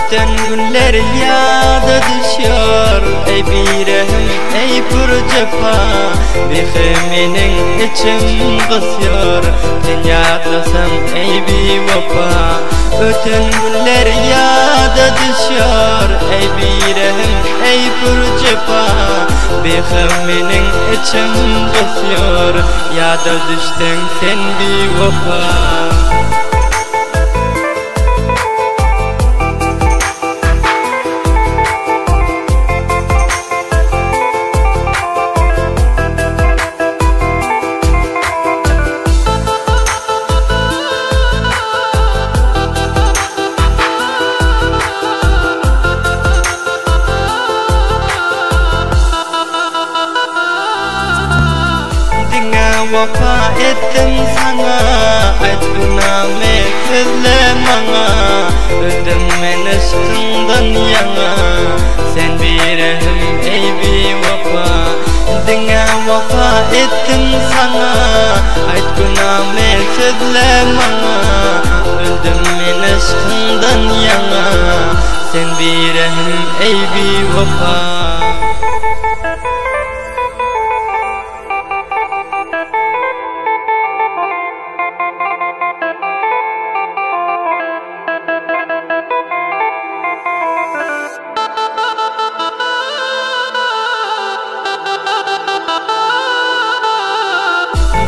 Öten günler yada düşüyor, ey birehim, ey pür cefa. Bihiminin içim kısıyor, sen yadlasam ey bir vefa. Öten günler yada düşüyor, ey birehim, ey pür cefa. Bihiminin içim kısıyor, yada düştün sen bir vefa. Vefa ettim sana, aydına mekizle bana. Öldüm men aşkından yana, sen birehim ey bir vefa. Dine vefa ettim sana, aydına mekizle bana. Öldüm men aşkından yana, sen birehim ey bir vefa.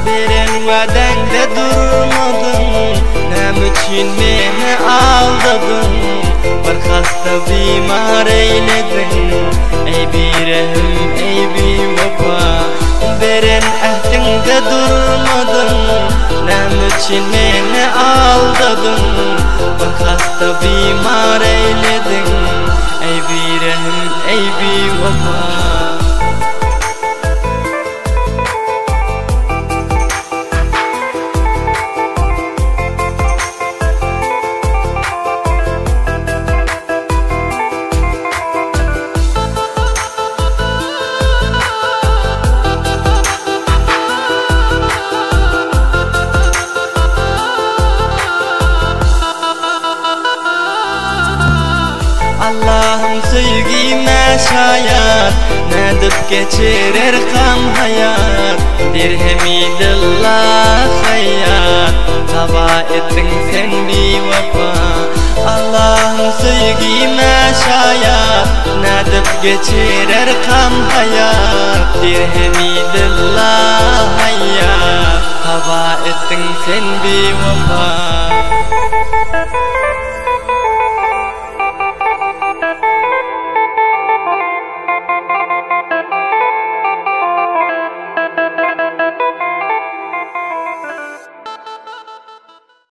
Beren vadende durmadın, nem için beni aldadın. Bir hasta bimar eyledin, ey birehim ey bir vefa. Beren ahdinde durmadın, nem için beni aldadın. Bir hasta bimar eyledin, ey birehim ey bir vefa. Allah'ım sevgime şayat, nedip geçirir kam hayat. Dirhemidillah hayat, hava ettin sen bir vefa. Allah'ım sevgime şayat, nedip geçirir kam hayat. Dirhemidillah hayat, hava ettin sen bir vefa.